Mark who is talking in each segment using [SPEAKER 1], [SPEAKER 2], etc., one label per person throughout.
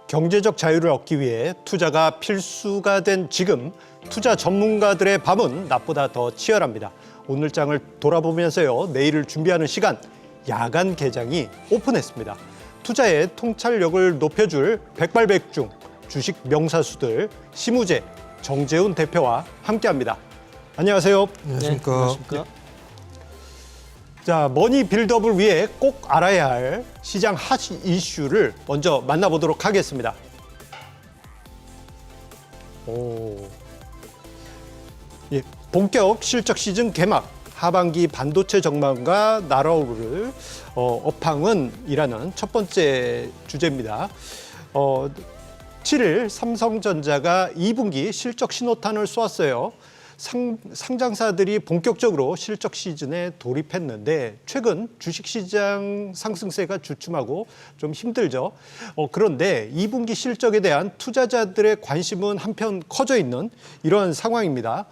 [SPEAKER 1] 경제적 자유를 얻기 위해 투자가 필수가 된 지금 투자 전문가들의 밤은 낮보다 더 치열합니다. 오늘 장을 돌아보면서요. 내일을 준비하는 시간, 야간 개장이 오픈했습니다. 투자의 통찰력을 높여줄 백발백중 주식 명사수들 심우재, 정재훈 대표와 함께합니다. 안녕하세요.
[SPEAKER 2] 안녕하십니까.
[SPEAKER 3] 네, 안녕하십니까.
[SPEAKER 1] 자, 머니 빌드업을 위해 꼭 알아야 할 시장 핫 이슈를 먼저 만나보도록 하겠습니다. 예, 본격 실적 시즌 개막, 하반기 반도체 전망과 날아오를 업황은이라는 첫 번째 주제입니다. 7일 삼성전자가 2분기 실적 신호탄을 쏘았어요. 상장사들이 본격적으로 실적 시즌에 돌입했는데 최근 주식시장 상승세가 주춤하고 좀 힘들죠. 그런데 2분기 실적에 대한 투자자들의 관심은 한편 커져 있는 이런 상황입니다.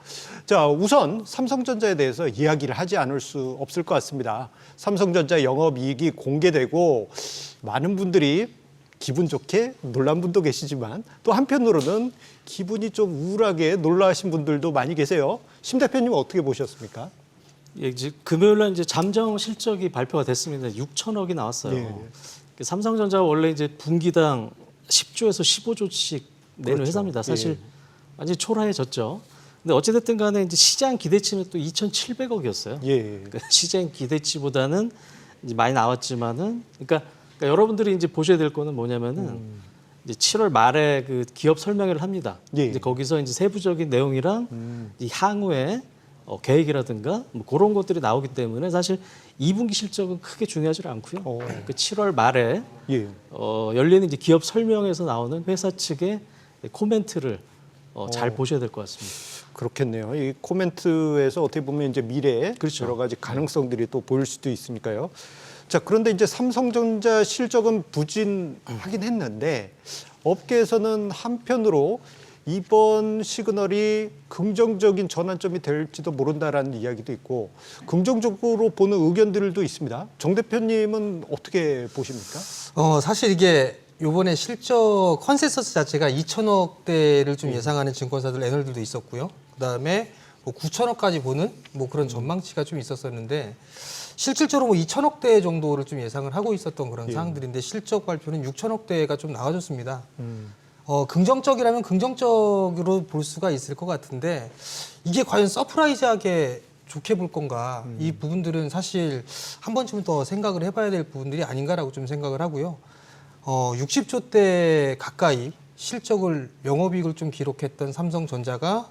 [SPEAKER 1] 자, 우선 삼성전자에 대해서 이야기를 하지 않을 수 없을 것 같습니다. 삼성전자 영업이익이 공개되고 많은 분들이 기분 좋게 놀란 분도 계시지만 또 한편으로는 기분이 좀 우울하게 놀라신 분들도 많이 계세요. 심 대표님 어떻게 보셨습니까?
[SPEAKER 3] 예, 이제 금요일 날 이제 잠정 실적이 발표가 됐습니다. 6천억이 나왔어요.
[SPEAKER 1] 예.
[SPEAKER 3] 삼성전자가 원래 이제 분기당 10조에서 15조씩 내는
[SPEAKER 1] 그렇죠.
[SPEAKER 3] 회사입니다. 사실
[SPEAKER 1] 예.
[SPEAKER 3] 완전히 초라해졌죠. 근데 어찌됐든 간에 이제 시장 기대치는 또 2,700억이었어요.
[SPEAKER 1] 예.
[SPEAKER 3] 그러니까 시장 기대치보다는 이제 많이 나왔지만은 그러니까 여러분들이 이제 보셔야 될 거는 뭐냐면은 이제 7월 말에 그 기업 설명회를 합니다.
[SPEAKER 1] 예.
[SPEAKER 3] 이제 거기서 이제 세부적인 내용이랑 이 향후의 계획이라든가 뭐 그런 것들이 나오기 때문에 사실 2분기 실적은 크게 중요하지 않고요. 그 7월 말에
[SPEAKER 1] 예.
[SPEAKER 3] 열리는 이제 기업 설명회에서 나오는 회사 측의 코멘트를 잘 보셔야 될 것 같습니다.
[SPEAKER 1] 그렇겠네요. 이 코멘트에서 어떻게 보면 이제 미래에
[SPEAKER 3] 그렇죠.
[SPEAKER 1] 여러 가지 가능성들이 또 보일 수도 있으니까요. 자, 그런데 이제 삼성전자 실적은 부진하긴 했는데 업계에서는 한편으로 이번 시그널이 긍정적인 전환점이 될지도 모른다라는 이야기도 있고 긍정적으로 보는 의견들도 있습니다. 정 대표님은 어떻게 보십니까?
[SPEAKER 2] 사실 이게 이번에 실적 컨센서스 자체가 2천억대를 좀 예상하는 증권사들 애널들도 있었고요. 그다음에 뭐 9천억까지 보는 뭐 그런 전망치가 좀 있었었는데 실질적으로 뭐 2천억대 정도를 좀 예상을 하고 있었던 그런 사항들인데 실적 발표는 6천억대가 좀 나와줬습니다. 긍정적이라면 긍정적으로 볼 수가 있을 것 같은데 이게 과연 서프라이즈하게 좋게 볼 건가? 이 부분들은 사실 한 번쯤은 더 생각을 해봐야 될 부분들이 아닌가라고 좀 생각을 하고요. 60조대 가까이 실적을 영업이익을 좀 기록했던 삼성전자가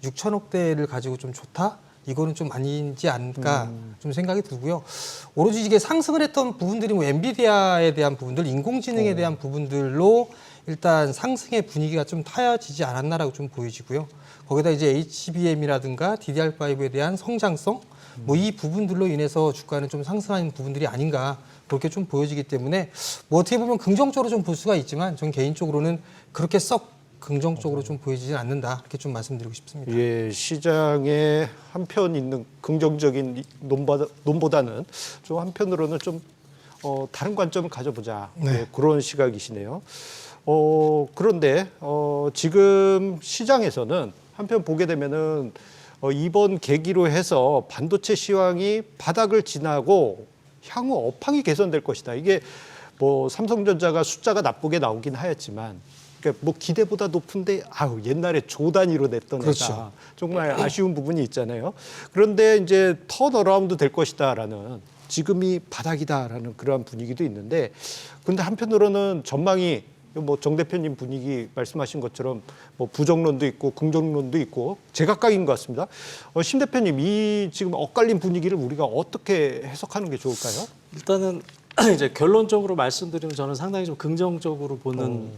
[SPEAKER 2] 6천억대를 가지고 좀 좋다? 이거는 좀 아니지 않을까 좀 생각이 들고요. 오로지 이게 상승을 했던 부분들이 뭐 엔비디아에 대한 부분들, 인공지능에 대한 부분들로 일단 상승의 분위기가 좀 타야지지 않았나라고 좀 보여지고요. 거기다 이제 HBM이라든가 DDR5에 대한 성장성, 뭐 이 부분들로 인해서 주가는 좀 상승하는 부분들이 아닌가 그렇게 좀 보여지기 때문에 뭐 어떻게 보면 긍정적으로 좀 볼 수가 있지만 전 개인적으로는 그렇게 썩 긍정적으로 좀 보여지진 않는다 이렇게 좀 말씀드리고 싶습니다.
[SPEAKER 1] 예, 시장에 한편 있는 긍정적인 논보다는 좀 한편으로는 좀 다른 관점을 가져보자. 네, 그런 시각이시네요. 그런데 지금 시장에서는 한편 보게 되면은 이번 계기로 해서 반도체 시황이 바닥을 지나고 향후 업황이 개선될 것이다. 이게 뭐 삼성전자가 숫자가 나쁘게 나오긴 하였지만 그러니까 뭐 기대보다 높은데 옛날에 조 단위로 냈던
[SPEAKER 2] 그렇죠.
[SPEAKER 1] 애가 정말 아쉬운 부분이 있잖아요. 그런데 이제 턴어라운드 될 것이다라는 지금이 바닥이다라는 그러한 분위기도 있는데 근데 한편으로는 전망이 뭐 정 대표님 분위기 말씀하신 것처럼 뭐 부정론도 있고 긍정론도 있고 제각각인 것 같습니다. 심 대표님 이 지금 엇갈린 분위기를 우리가 어떻게 해석하는 게 좋을까요?
[SPEAKER 3] 일단은 이제 결론적으로 말씀드리면 저는 상당히 좀 긍정적으로 보는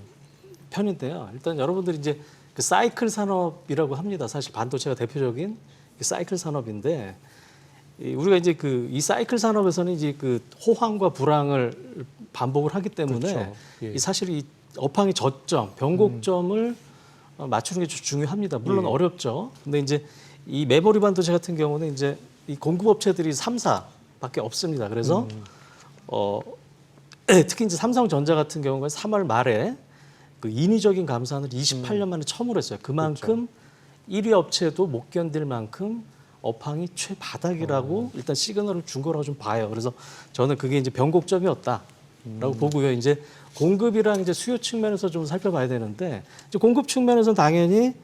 [SPEAKER 3] 편인데요. 일단 여러분들이 이제 그 사이클 산업이라고 합니다. 사실 반도체가 대표적인 사이클 산업인데 우리가 이제 이 사이클 산업에서는 이제 그 호황과 불황을 반복을 하기 때문에
[SPEAKER 1] 그렇죠. 예.
[SPEAKER 3] 사실 이 업황의 저점, 변곡점을 맞추는 게 중요합니다. 물론 어렵죠. 근데 이제 이 메모리 반도체 같은 경우는 이제 이 공급업체들이 3사밖에 없습니다. 그래서 특히 이제 삼성전자 같은 경우는 3월 말에 그 인위적인 감산을 28년 만에 처음으로 했어요. 그만큼 1위 업체도 못 견딜 만큼 업황이 최바닥이라고 일단 시그널을 준 거라고 좀 봐요. 그래서 저는 그게 이제 변곡점이었다라고 보고요. 이제 공급이랑 이제 수요 측면에서 좀 살펴봐야 되는데 이제 공급 측면에서는 당연히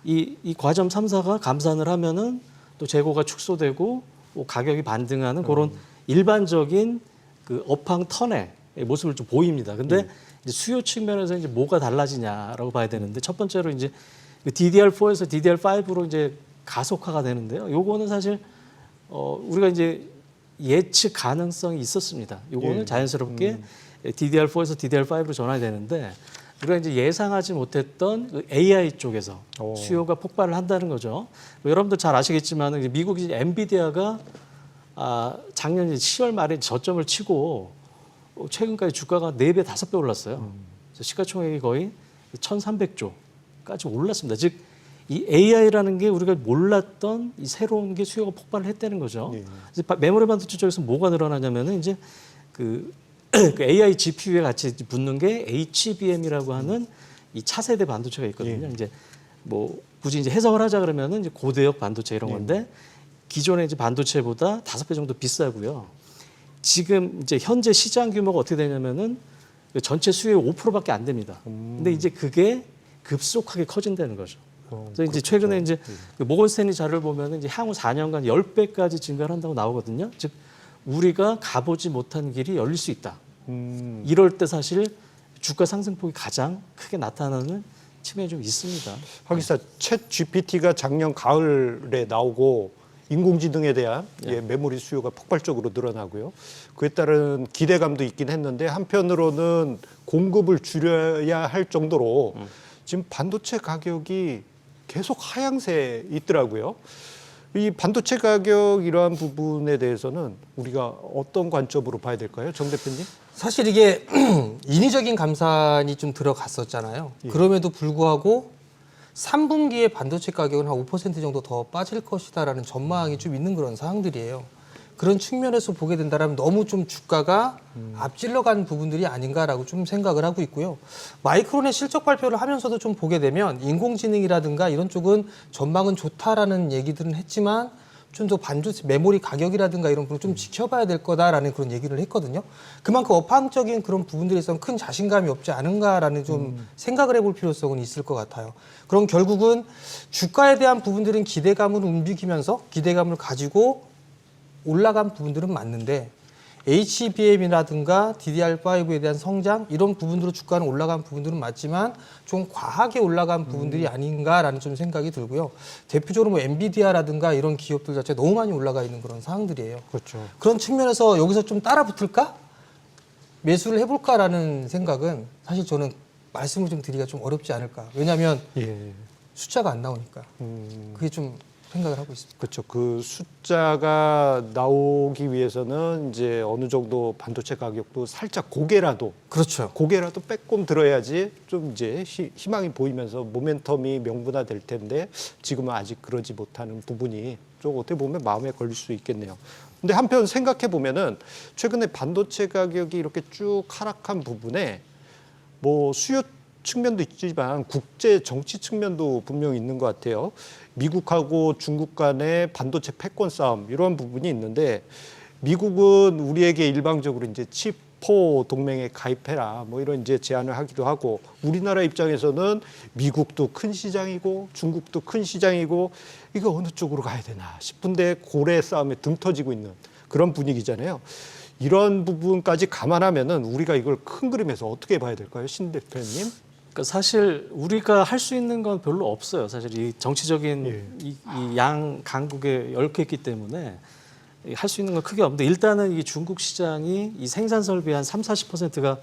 [SPEAKER 3] 이 과점 3사가 감산을 하면은 또 재고가 축소되고 뭐 가격이 반등하는 그런 일반적인 그 업황 턴의 모습을 좀 보입니다. 근데 이제 수요 측면에서 이제 뭐가 달라지냐라고 봐야 되는데 첫 번째로 이제 DDR4에서 DDR5로 이제 가속화가 되는데요. 요거는 사실 우리가 이제 예측 가능성이 있었습니다. 요거는 자연스럽게 DDR4에서 DDR5로 전환이 되는데 우리가 이제 예상하지 못했던 그 AI 쪽에서 수요가 폭발을 한다는 거죠. 뭐 여러분들 잘 아시겠지만 미국 이제 엔비디아가 작년 10월 말에 저점을 치고 최근까지 주가가 4배, 5배 올랐어요. 시가총액이 거의 1,300조까지 올랐습니다. 즉, 이 AI라는 게 우리가 몰랐던 이 새로운 게 수요가 폭발을 했다는 거죠. 이제 메모리 반도체 쪽에서 뭐가 늘어나냐면은 이제 그 AI GPU에 같이 붙는 게 HBM이라고 하는 이 차세대 반도체가 있거든요. 이제 뭐 굳이 이제 해석을 하자 그러면은 이제 고대역 반도체 이런 건데 기존의 이제 반도체보다 5배 정도 비싸고요. 지금 이제 현재 시장 규모가 어떻게 되냐면은 전체 수요의 5%밖에 안 됩니다. 근데 이제 그게 급속하게 커진다는 거죠. 그래서 이제 최근에 이제 그 모건 스탠리 자료를 보면은 이제 향후 4년간 10배까지 증가를 한다고 나오거든요. 즉 우리가 가보지 못한 길이 열릴 수 있다. 이럴 때 사실 주가 상승폭이 가장 크게 나타나는 측면이 좀 있습니다.
[SPEAKER 1] 하기사 챗 GPT가 작년 가을에 나오고 인공지능에 대한 메모리 수요가 폭발적으로 늘어나고요. 그에 따른 기대감도 있긴 했는데 한편으로는 공급을 줄여야 할 정도로 지금 반도체 가격이 계속 하향세에 있더라고요. 이 반도체 가격 이러한 부분에 대해서는 우리가 어떤 관점으로 봐야 될까요? 정 대표님?
[SPEAKER 2] 사실 이게 인위적인 감산이 좀 들어갔었잖아요. 그럼에도 불구하고 3분기에 반도체 가격은 한 5% 정도 더 빠질 것이다라는 전망이 좀 있는 그런 상황들이에요. 그런 측면에서 보게 된다면 너무 좀 주가가 앞질러 간 부분들이 아닌가라고 좀 생각을 하고 있고요. 마이크론의 실적 발표를 하면서도 좀 보게 되면 인공지능이라든가 이런 쪽은 전망은 좋다라는 얘기들은 했지만 좀 더 반도체 메모리 가격이라든가 이런 부분을 좀 지켜봐야 될 거다라는 그런 얘기를 했거든요. 그만큼 업황적인 그런 부분들에서는 큰 자신감이 없지 않은가라는 좀 생각을 해볼 필요성은 있을 것 같아요. 그럼 결국은 주가에 대한 부분들은 기대감을 움직이면서 기대감을 가지고 올라간 부분들은 맞는데 HBM이라든가 DDR5에 대한 성장 이런 부분으로 주가는 올라간 부분들은 맞지만 좀 과하게 올라간 부분들이 아닌가라는 좀 생각이 들고요. 대표적으로 뭐 엔비디아라든가 이런 기업들 자체 너무 많이 올라가 있는 그런 상황들이에요.
[SPEAKER 1] 그렇죠.
[SPEAKER 2] 그런 측면에서 여기서 좀 따라 붙을까? 매수를 해볼까라는 생각은 사실 저는 말씀을 좀 드리기가 좀 어렵지 않을까. 왜냐하면 숫자가 안 나오니까. 그게 좀 생각을 하고 있습니다.
[SPEAKER 1] 그렇죠. 그 숫자가 나오기 위해서는 이제 어느 정도 반도체 가격도 살짝 고개라도 빼꼼 들어야지 좀 이제 희망이 보이면서 모멘텀이 명분화될 텐데 지금은 아직 그러지 못하는 부분이 좀 어떻게 보면 마음에 걸릴 수 있겠네요. 근데 한편 생각해 보면은 최근에 반도체 가격이 이렇게 쭉 하락한 부분에 뭐 수요 측면도 있지만 국제 정치 측면도 분명히 있는 것 같아요. 미국하고 중국 간의 반도체 패권 싸움 이런 부분이 있는데 미국은 우리에게 일방적으로 이제 칩4 동맹에 가입해라 뭐 이런 이제 제안을 하기도 하고 우리나라 입장에서는 미국도 큰 시장이고 중국도 큰 시장이고 이거 어느 쪽으로 가야 되나 싶은데 고래 싸움에 등 터지고 있는 그런 분위기잖아요. 이런 부분까지 감안하면은 우리가 이걸 큰 그림에서 어떻게 봐야 될까요, 신 대표님?
[SPEAKER 3] 그러니까 사실 우리가 할 수 있는 건 별로 없어요. 사실 이 정치적인 이 양 강국에 얽혀 있기 때문에 할 수 있는 건 크게 없는데 일단은 이 중국 시장이 이 생산 설비의 한 30~40%가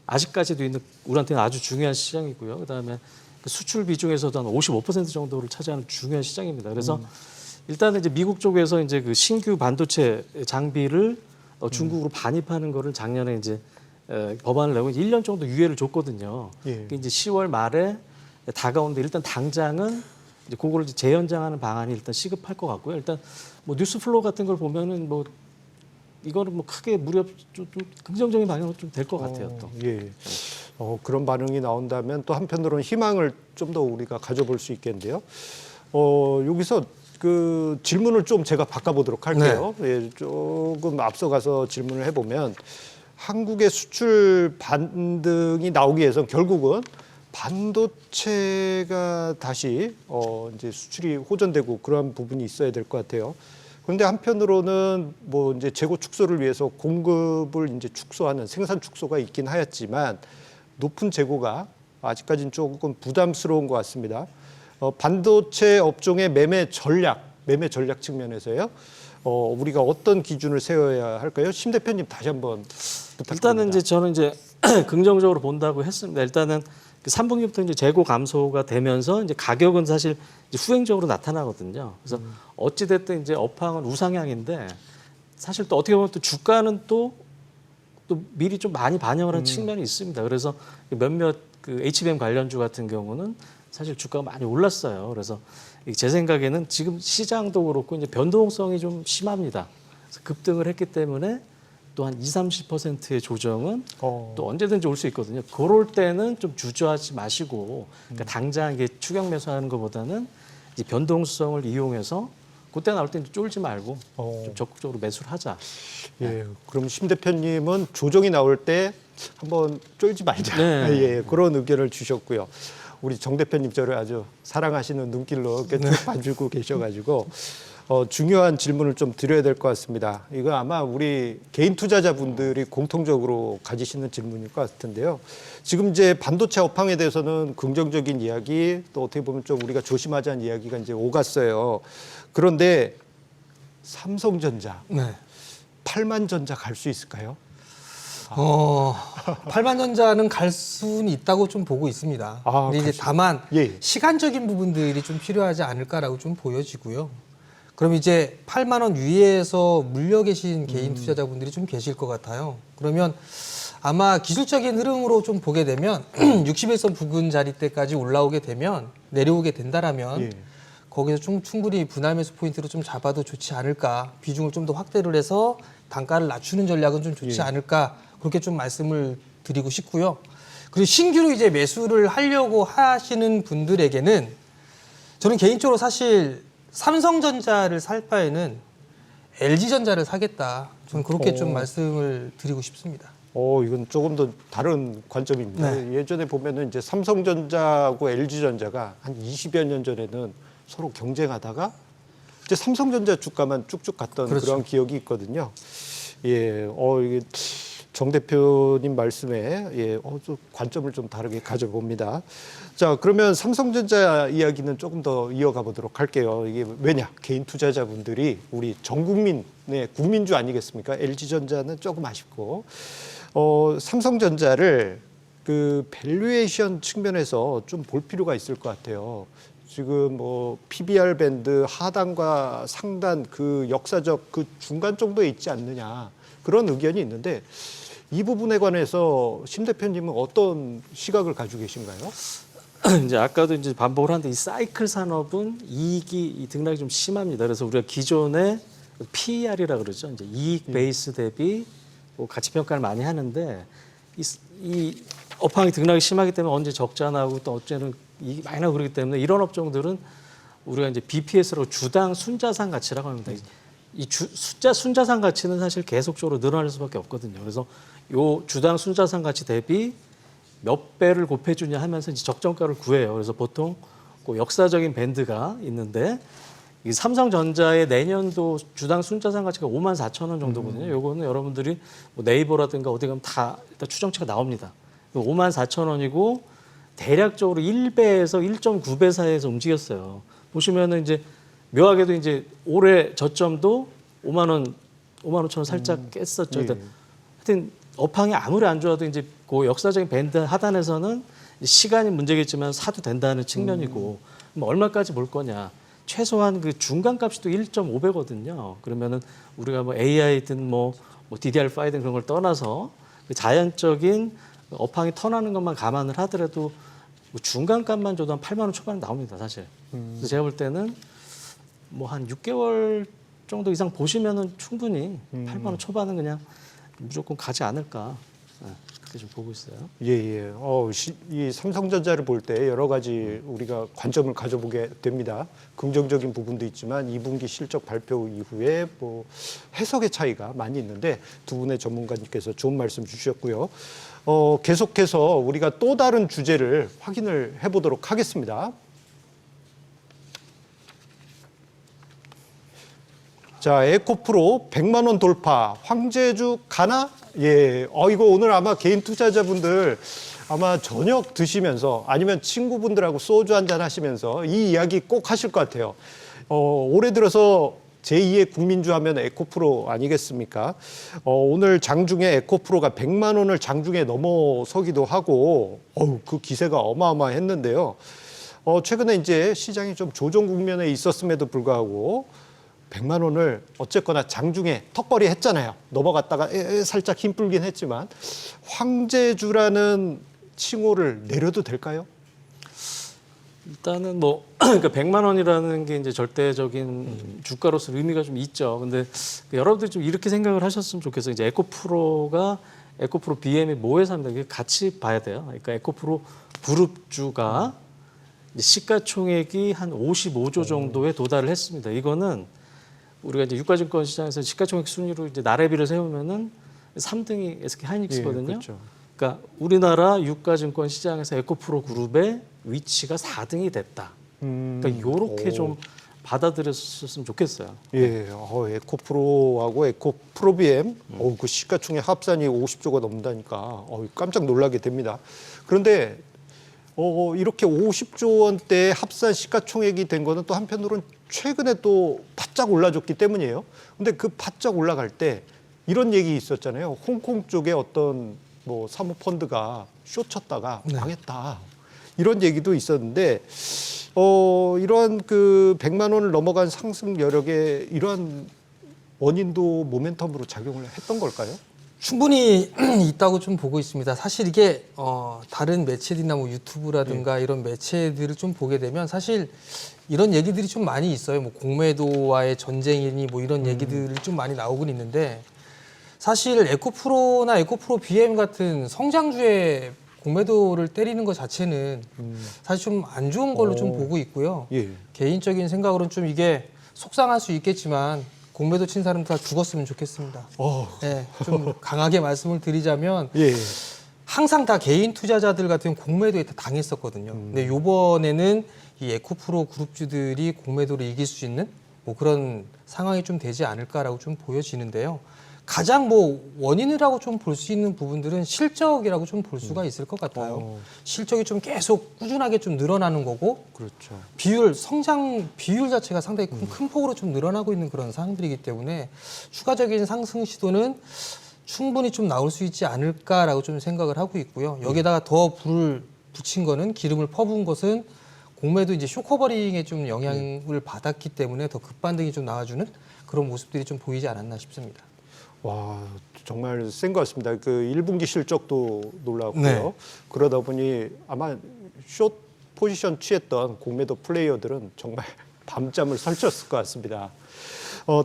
[SPEAKER 3] 아직까지도 있는 우리한테는 아주 중요한 시장이고요. 그다음에 그 수출 비중에서도 한 55% 정도를 차지하는 중요한 시장입니다. 그래서 일단은 이제 미국 쪽에서 이제 그 신규 반도체 장비를 중국으로 반입하는 거를 작년에 이제 법안을 내고 1년 정도 유예를 줬거든요. 그게 이제 10월 말에 다가오는데 일단 당장은 이제 그거를 이제 재연장하는 방안이 일단 시급할 것 같고요. 일단 뭐 뉴스 플로우 같은 걸 보면은 뭐 이거는 뭐 크게 무렵 좀 긍정적인 방향으로 좀 될 것 같아요. 또.
[SPEAKER 1] 그런 반응이 나온다면 또 한편으로는 희망을 좀 더 우리가 가져볼 수 있겠는데요. 여기서 그 질문을 좀 제가 바꿔보도록 할게요. 예, 조금 앞서가서 질문을 해보면 한국의 수출 반등이 나오기 위해서 결국은 반도체가 다시 이제 수출이 호전되고 그러한 부분이 있어야 될 것 같아요. 그런데 한편으로는 뭐 이제 재고 축소를 위해서 공급을 이제 축소하는 생산 축소가 있긴 하였지만 높은 재고가 아직까지는 조금 부담스러운 것 같습니다. 반도체 업종의 매매 전략 측면에서요. 우리가 어떤 기준을 세워야 할까요? 심 대표님 다시 한번 부탁드립니다.
[SPEAKER 3] 일단은 이제 저는 이제 긍정적으로 본다고 했습니다. 일단은 그 3분기부터 이제 재고 감소가 되면서 이제 가격은 사실 이제 후행적으로 나타나거든요. 그래서 어찌 됐든 이제 업황은 우상향인데 사실 또 어떻게 보면 또 주가는 또 미리 좀 많이 반영을 한 측면이 있습니다. 그래서 몇몇 그 HBM 관련주 같은 경우는 사실 주가가 많이 올랐어요. 그래서 제 생각에는 지금 시장도 그렇고 이제 변동성이 좀 심합니다. 그래서 급등을 했기 때문에 또 한 20-30%의 조정은 또 언제든지 올 수 있거든요. 그럴 때는 좀 주저하지 마시고 그러니까 당장 이게 추격 매수하는 것보다는 이제 변동성을 이용해서 그때 나올 때 쫄지 말고 좀 적극적으로 매수를 하자.
[SPEAKER 1] 예, 그럼 심 대표님은 조정이 나올 때 한번 쫄지 말자.
[SPEAKER 3] 네.
[SPEAKER 1] 예, 그런 의견을 주셨고요. 우리 정 대표님 저를 아주 사랑하시는 눈길로 이렇게 쭉 봐주고 계셔가지고 중요한 질문을 좀 드려야 될 것 같습니다. 이거 아마 우리 개인 투자자분들이 공통적으로 가지시는 질문일 것 같은데요. 지금 이제 반도체 업황에 대해서는 긍정적인 이야기, 또 어떻게 보면 좀 우리가 조심하자는 이야기가 이제 오갔어요. 그런데 삼성전자,
[SPEAKER 2] 네.
[SPEAKER 1] 8만 전자 갈 수 있을까요?
[SPEAKER 2] 8만전자는 갈 수는 있다고 좀 보고 있습니다. 근데 이제 다만
[SPEAKER 1] 예.
[SPEAKER 2] 시간적인 부분들이 좀 필요하지 않을까라고 좀 보여지고요. 그럼 이제 8만 원 위에서 물려 계신 개인 투자자분들이 좀 계실 것 같아요. 그러면 아마 기술적인 흐름으로 좀 보게 되면 61선 부근 자리대까지 올라오게 되면 내려오게 된다라면
[SPEAKER 1] 예.
[SPEAKER 2] 거기서 충분히 분할 매수 포인트로 좀 잡아도 좋지 않을까. 비중을 좀 더 확대를 해서 단가를 낮추는 전략은 좀 좋지 않을까. 그렇게 좀 말씀을 드리고 싶고요. 그리고 신규로 이제 매수를 하려고 하시는 분들에게는 저는 개인적으로 사실 삼성전자를 살 바에는 LG전자를 사겠다. 저는 그렇게 좀 말씀을 드리고 싶습니다.
[SPEAKER 1] 이건 조금 더 다른 관점입니다. 예전에 보면은 이제 삼성전자하고 LG전자가 한 20여 년 전에는 서로 경쟁하다가 이제 삼성전자 주가만 쭉쭉 갔던
[SPEAKER 2] 그렇죠.
[SPEAKER 1] 그런 기억이 있거든요. 예, 이게 정 대표님 말씀에 좀 관점을 좀 다르게 가져봅니다. 자, 그러면 삼성전자 이야기는 조금 더 이어가 보도록 할게요. 이게 왜냐? 개인 투자자분들이 우리 전 국민의 국민주 아니겠습니까? LG전자는 조금 아쉽고 삼성전자를 그 밸류에이션 측면에서 좀 볼 필요가 있을 것 같아요. 지금 뭐 PBR 밴드 하단과 상단 그 역사적 그 중간 정도에 있지 않느냐 그런 의견이 있는데 이 부분에 관해서 심 대표님은 어떤 시각을 가지고 계신가요?
[SPEAKER 3] 이제 아까도 이제 반복을 하는데 이 사이클 산업은 이익이 등락이 좀 심합니다. 그래서 우리가 기존의 PER이라 그러죠. 이제 이익 베이스 대비 뭐 가치 평가를 많이 하는데 이 업황이 등락이 심하기 때문에 언제 적자 나고 또 어째는 이익이 많이 나고 그러기 때문에 이런 업종들은 우리가 이제 BPS라고 주당 순자산 가치라고 합니다. 이 순자산 가치는 사실 계속적으로 늘어날 수밖에 없거든요. 그래서 요 주당 순자산 가치 대비 몇 배를 곱해주냐 하면서 이제 적정가를 구해요. 그래서 보통 그 역사적인 밴드가 있는데 이 삼성전자의 내년도 주당 순자산 가치가 54,000원 정도거든요. 요거는 여러분들이 뭐 네이버라든가 어디 가면 다 일단 추정치가 나옵니다. 54,000원이고 대략적으로 1배에서 1.9배 사이에서 움직였어요. 보시면은 이제 묘하게도 이제 올해 저점도 5만 5천 원 살짝 깼었죠. 하여튼 업황이 아무리 안 좋아도 이제 그 역사적인 밴드 하단에서는 시간이 문제겠지만 사도 된다는 측면이고 뭐 얼마까지 볼 거냐. 최소한 그 중간값이 또 1.5배거든요. 그러면은 우리가 뭐 AI든 뭐 DDR5든 그런 걸 떠나서 그 자연적인 업황이 턴하는 것만 감안을 하더라도 뭐 중간값만 줘도 한 8만 원 초반에 나옵니다, 사실. 그래서 제가 볼 때는 뭐 한 6개월 정도 이상 보시면은 충분히 8만 원 초반은 그냥 무조건 가지 않을까. 이렇게 좀 보고 있어요.
[SPEAKER 1] 예. 이 삼성전자를 볼 때 여러 가지 우리가 관점을 가져보게 됩니다. 긍정적인 부분도 있지만 2분기 실적 발표 이후에 뭐 해석의 차이가 많이 있는데 두 분의 전문가님께서 좋은 말씀 주셨고요. 계속해서 우리가 또 다른 주제를 확인을 해보도록 하겠습니다. 자, 에코프로 100만 원 돌파, 황제주 가나? 예, 이거 오늘 아마 개인 투자자분들 아마 저녁 드시면서 아니면 친구분들하고 소주 한잔 하시면서 이 이야기 꼭 하실 것 같아요. 올해 들어서 제2의 국민주 하면 에코프로 아니겠습니까? 오늘 장중에 에코프로가 100만 원을 장중에 넘어서기도 하고, 그 기세가 어마어마했는데요. 최근에 이제 시장이 좀 조정 국면에 있었음에도 불구하고 100만 원을 어쨌거나 장중에 턱걸이 했잖아요. 넘어갔다가 살짝 힘 풀긴 했지만 황제주라는 칭호를 내려도 될까요?
[SPEAKER 3] 일단은 뭐 그러니까 100만 원이라는 게 이제 절대적인 주가로서 의미가 좀 있죠. 근데 여러분들이 좀 이렇게 생각을 하셨으면 좋겠어요. 이제 에코프로 BM이 뭐 회사입니다. 이게 같이 봐야 돼요. 그러니까 에코프로 그룹주가 이제 시가총액이 한 55조 정도에 도달을 했습니다. 이거는 우리가 이제 유가증권 시장에서 시가총액 순위로 이제 나래비를 세우면은 3등이 SK 하이닉스거든요.
[SPEAKER 1] 예, 그렇죠.
[SPEAKER 3] 그러니까 우리나라 유가증권 시장에서 에코프로 그룹의 위치가 4등이 됐다. 그러니까 이렇게 좀 받아들였으면 좋겠어요.
[SPEAKER 1] 예, 에코프로하고 에코프로비엠, 그 시가총액 합산이 50조가 넘는다니까 깜짝 놀라게 됩니다. 그런데 이렇게 50조 원대 합산 시가총액이 된 거는 또 한편으로는 최근에 또 바짝 올라줬기 때문이에요. 근데 그 바짝 올라갈 때 이런 얘기 있었잖아요. 홍콩 쪽에 어떤 뭐 사모펀드가 쇼쳤다가 망했다. 이런 얘기도 있었는데 이러한 그 100만 원을 넘어간 상승 여력에 이러한 원인도 모멘텀으로 작용을 했던 걸까요?
[SPEAKER 2] 충분히 있다고 좀 보고 있습니다. 사실 이게 다른 매체들이나 뭐 유튜브라든가 이런 매체들을 좀 보게 되면 사실 이런 얘기들이 좀 많이 있어요. 뭐 공매도와의 전쟁이니 뭐 이런 얘기들이 좀 많이 나오곤 있는데 사실 에코프로나 에코프로 BM 같은 성장주의 공매도를 때리는 것 자체는 사실 좀 안 좋은 걸로 좀 보고 있고요.
[SPEAKER 1] 예.
[SPEAKER 2] 개인적인 생각으로는 좀 이게 속상할 수 있겠지만 공매도 친 사람 다 죽었으면 좋겠습니다. 네, 좀 강하게 말씀을 드리자면
[SPEAKER 1] 예.
[SPEAKER 2] 항상 다 개인 투자자들 같은 공매도에 다 당했었거든요. 근데 이번에는 이 에코프로 그룹주들이 공매도를 이길 수 있는 뭐 그런 상황이 좀 되지 않을까라고 좀 보여지는데요. 가장 뭐 원인이라고 좀 볼 수 있는 부분들은 실적이라고 좀 볼 수가 있을 것 같아요. 실적이 좀 계속 꾸준하게 좀 늘어나는 거고,
[SPEAKER 1] 그렇죠.
[SPEAKER 2] 성장 비율 자체가 상당히 큰 폭으로 좀 늘어나고 있는 그런 상황들이기 때문에 추가적인 상승 시도는 충분히 좀 나올 수 있지 않을까라고 좀 생각을 하고 있고요. 여기다가 더 불을 붙인 거는 기름을 퍼부은 것은 공매도 이제 쇼커버링에 좀 영향을 받았기 때문에 더 급반등이 좀 나와주는 그런 모습들이 좀 보이지 않았나 싶습니다.
[SPEAKER 1] 와, 정말 센 것 같습니다. 그 1분기 실적도 놀라웠고요.
[SPEAKER 2] 네.
[SPEAKER 1] 그러다 보니 아마 숏 포지션 취했던 공매도 플레이어들은 정말 밤잠을 설쳤을 것 같습니다.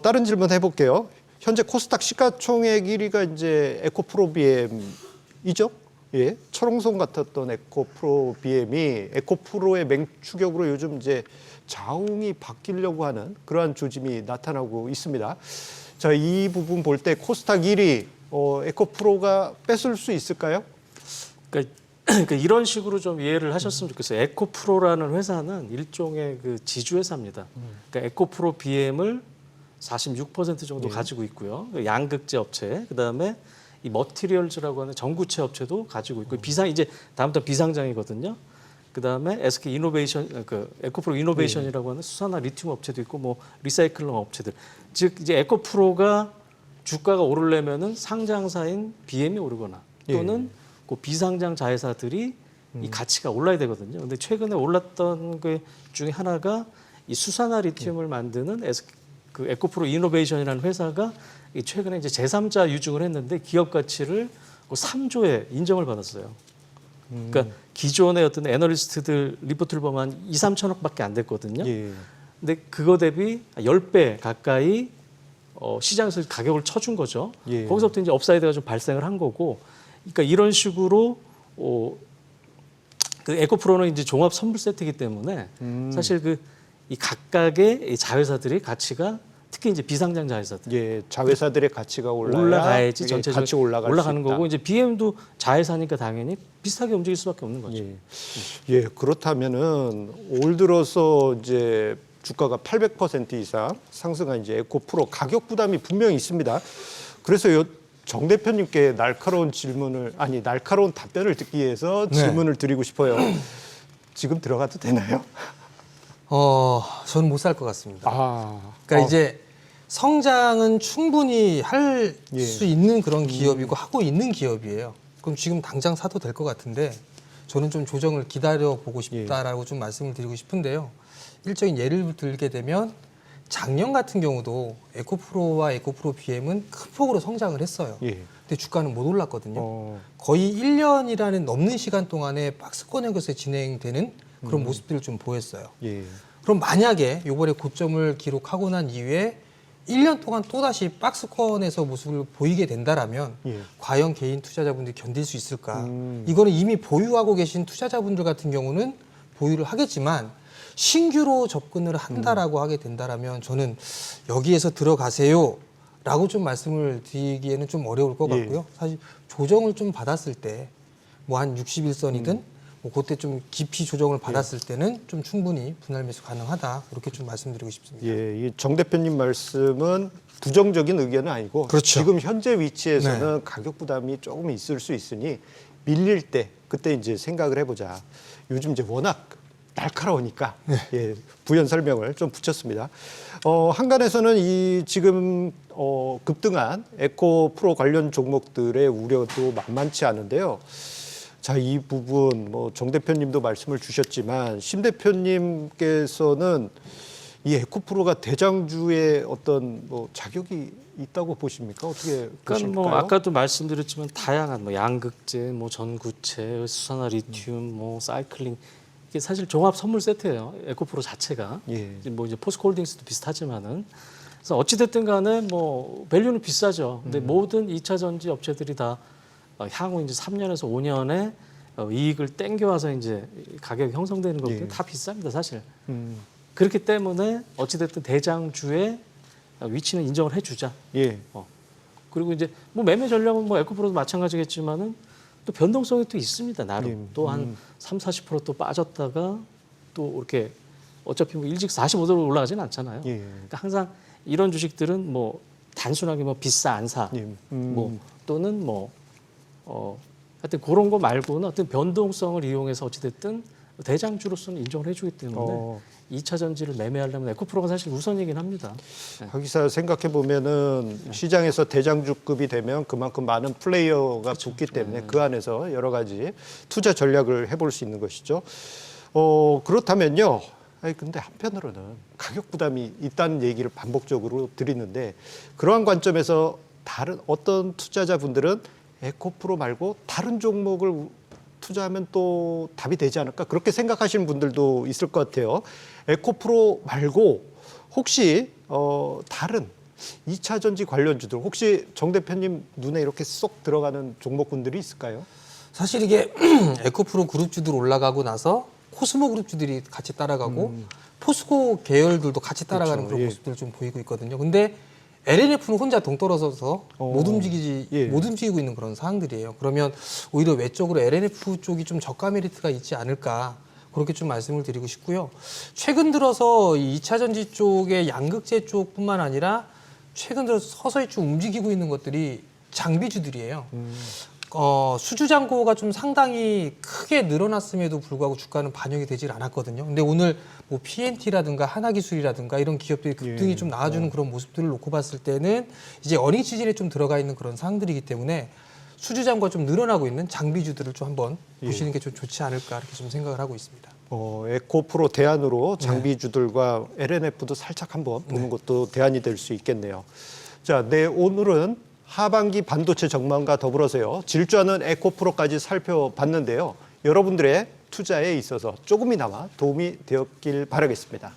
[SPEAKER 1] 다른 질문 해볼게요. 현재 코스닥 시가총액 1위가 이제 에코프로비엠이죠? 예, 철옹성 같았던 에코프로비엠이 에코프로의 맹추격으로 요즘 이제 자웅이 바뀌려고 하는 그러한 조짐이 나타나고 있습니다. 자, 이 부분 볼 때 코스닥 1위 에코프로가 뺏을 수 있을까요?
[SPEAKER 3] 그러니까 이런 식으로 좀 이해를 하셨으면 좋겠어요. 에코프로라는 회사는 일종의 그 지주회사입니다. 그러니까 에코프로 BM을 46% 정도 가지고 있고요. 양극재 업체, 그다음에 이 머티리얼즈라고 하는 전구체 업체도 가지고 있고 이제 다음부터 비상장이거든요. 그다음에 SK 이노베이션, 에코프로 이노베이션이라고 하는 수산화 리튬 업체도 있고 뭐 리사이클링 업체들. 즉 이제 에코프로가 주가가 오르려면은 상장사인 BM이 오르거나 또는 그 비상장 자회사들이 이 가치가 올라야 되거든요. 근데 최근에 올랐던 그 중에 하나가 이 수산화 리튬을 만드는 그 에코프로 이노베이션이라는 회사가 이 최근에 이제 제3자 유증을 했는데 기업 가치를 그 3조에 인정을 받았어요. 그러니까 기존의 어떤 애널리스트들 리포트를 보면 한 2, 3천억밖에 안 됐거든요.
[SPEAKER 1] 예.
[SPEAKER 3] 근데 그거 대비 10배 가까이 시장에서 가격을 쳐준 거죠.
[SPEAKER 1] 예.
[SPEAKER 3] 거기서부터 이제 업사이드가 좀 발생을 한 거고 그러니까 이런 식으로 그 에코프로는 이제 종합 선물 세트이기 때문에 사실 이 각각의 이 자회사들의 가치가 특히 이제 비상장 자회사들
[SPEAKER 1] 예, 자회사들의 가치가
[SPEAKER 3] 올라가야지
[SPEAKER 1] 예,
[SPEAKER 3] 전체적으로
[SPEAKER 1] 같이 올라가는
[SPEAKER 3] 거고 이제 BM도 자회사니까 당연히 비슷하게 움직일 수밖에 없는 거죠.
[SPEAKER 1] 예, 그렇다면은 올 들어서 이제 주가가 800% 이상 상승한 이제 에코프로 가격 부담이 분명히 있습니다. 그래서 정 대표님께 날카로운 답변을 듣기 위해서
[SPEAKER 2] 네.
[SPEAKER 1] 질문을 드리고 싶어요. 지금 들어가도 되나요?
[SPEAKER 2] 저는 못 살 것 같습니다.
[SPEAKER 1] 아,
[SPEAKER 2] 그러니까 이제 성장은 충분히 할
[SPEAKER 1] 예.
[SPEAKER 2] 수 있는 그런 기업이고 하고 있는 기업이에요. 그럼 지금 당장 사도 될 것 같은데 저는 좀 조정을 기다려 보고 싶다라고 좀 말씀을 드리고 싶은데요. 일적인 예를 들게 되면 작년 같은 경우도 에코프로와 에코프로 BM은 큰 폭으로 성장을 했어요.
[SPEAKER 1] 예.
[SPEAKER 2] 근데 주가는 못 올랐거든요.
[SPEAKER 1] 어,
[SPEAKER 2] 거의 1년이라는 넘는 시간 동안에 박스권역에서 진행되는 그런 모습들을 좀 보였어요.
[SPEAKER 1] 예.
[SPEAKER 2] 그럼 만약에 이번에 고점을 기록하고 난 이후에 1년 동안 또다시 박스권에서 모습을 보이게 된다라면
[SPEAKER 1] 예.
[SPEAKER 2] 과연 개인 투자자분들이 견딜 수 있을까? 이거는 이미 보유하고 계신 투자자분들 같은 경우는 보유를 하겠지만 신규로 접근을 한다라고 하게 된다라면 저는 여기에서 들어가세요라고 좀 말씀을 드리기에는 좀 어려울 것
[SPEAKER 1] 예.
[SPEAKER 2] 같고요. 사실 조정을 좀 받았을 때 뭐 한 61선이든 뭐 그때 좀 깊이 조정을 받았을 때는 좀 충분히 분할 매수 가능하다 이렇게 좀 말씀드리고 싶습니다.
[SPEAKER 1] 예, 이 정 대표님 말씀은 부정적인 의견은 아니고
[SPEAKER 2] 그렇죠.
[SPEAKER 1] 지금 현재 위치에서는 가격 부담이 조금 있을 수 있으니 밀릴 때 그때 이제 생각을 해보자. 요즘 이제 워낙 날카로우니까 예, 부연 설명을 좀 붙였습니다. 한간에서는 이 지금 급등한 에코프로 관련 종목들의 우려도 만만치 않은데요. 자, 이 부분 뭐 정 대표님도 말씀을 주셨지만 심 대표님께서는 이 에코프로가 대장주의 어떤 뭐 자격이 있다고 보십니까? 어떻게
[SPEAKER 3] 그러니까
[SPEAKER 1] 보실까요?
[SPEAKER 3] 뭐 아까도 말씀드렸지만 다양한 뭐 양극재, 뭐 전구체, 수산화 리튬, 뭐 사이클링 이게 사실 종합 선물 세트예요. 에코프로 자체가
[SPEAKER 1] 예.
[SPEAKER 3] 뭐 이제 포스코홀딩스도 비슷하지만은 그래서 어찌 됐든 간에 뭐 밸류는 비싸죠. 근데 모든 2차 전지 업체들이 다 향후 이제 3년에서 5년에 이익을 땡겨와서 이제 가격이 형성되는 것들
[SPEAKER 1] 예.
[SPEAKER 3] 다 비쌉니다, 사실.
[SPEAKER 1] 음,
[SPEAKER 3] 그렇기 때문에 어찌됐든 대장주의 위치는 인정을 해주자.
[SPEAKER 1] 예.
[SPEAKER 3] 그리고 이제 뭐 매매 전략은 뭐 에코프로도 마찬가지겠지만은 또 변동성이 또 있습니다, 나름.
[SPEAKER 1] 예.
[SPEAKER 3] 또 한 30~40% 또 빠졌다가 또 이렇게 어차피 뭐 일직 45도로 올라가지는 않잖아요.
[SPEAKER 1] 예.
[SPEAKER 3] 그러니까 항상 이런 주식들은 뭐 단순하게 뭐 비싸 안 사,
[SPEAKER 1] 예.
[SPEAKER 3] 뭐 또는 뭐 하여튼 그런 거 말고는 어떤 변동성을 이용해서 어찌됐든 대장주로서는 인정을 해주기 때문에 2차 전지를 매매하려면 에코프로가 사실 우선이긴 합니다.
[SPEAKER 1] 박 기사 생각해 보면은 시장에서 대장주급이 되면 그만큼 많은 플레이어가 붙기 때문에 그 안에서 여러 가지 투자 전략을 해볼 수 있는 것이죠. 그렇다면요. 아니 근데 한편으로는 가격 부담이 있다는 얘기를 반복적으로 드리는데 그러한 관점에서 다른 어떤 투자자분들은 에코프로 말고 다른 종목을 투자하면 또 답이 되지 않을까 그렇게 생각하시는 분들도 있을 것 같아요. 에코프로 말고 혹시 다른 2차 전지 관련주들 혹시 정 대표님 눈에 이렇게 쏙 들어가는 종목군들이 있을까요?
[SPEAKER 2] 사실 이게 에코프로 그룹주들 올라가고 나서 코스모 그룹주들이 같이 따라가고 포스코 계열들도 같이 따라가는
[SPEAKER 1] 그렇죠.
[SPEAKER 2] 그런
[SPEAKER 1] 예.
[SPEAKER 2] 모습들을 좀 보이고 있거든요. 근데 LNF는 혼자 동떨어져서 못 움직이고 있는 그런 상황들이에요. 그러면 오히려 외적으로 LNF 쪽이 좀 저가 메리트가 있지 않을까 그렇게 좀 말씀을 드리고 싶고요. 최근 들어서 이 2차 전지 쪽의 양극재 쪽뿐만 아니라 최근 들어서 서서히 좀 움직이고 있는 것들이 장비주들이에요. 수주 잔고가 좀 상당히 크게 늘어났음에도 불구하고 주가는 반영이 되질 않았거든요. 근데 오늘 뭐 PNT라든가 하나기술이라든가 이런 기업들이 급등이 좀 나와주는 그런 모습들을 놓고 봤을 때는 이제 어닝 시즌에 좀 들어가 있는 그런 상황들이기 때문에 수주 잔고가 좀 늘어나고 있는 장비주들을 좀 한번 보시는 게 좀 좋지 않을까 이렇게 좀 생각을 하고 있습니다.
[SPEAKER 1] 에코프로 대안으로 장비주들과 LNF도 살짝 한번 보는 것도 대안이 될 수 있겠네요. 자, 오늘은 하반기 반도체 전망과 더불어서요. 질주하는 에코프로까지 살펴봤는데요. 여러분들의 투자에 있어서 조금이나마 도움이 되었길 바라겠습니다.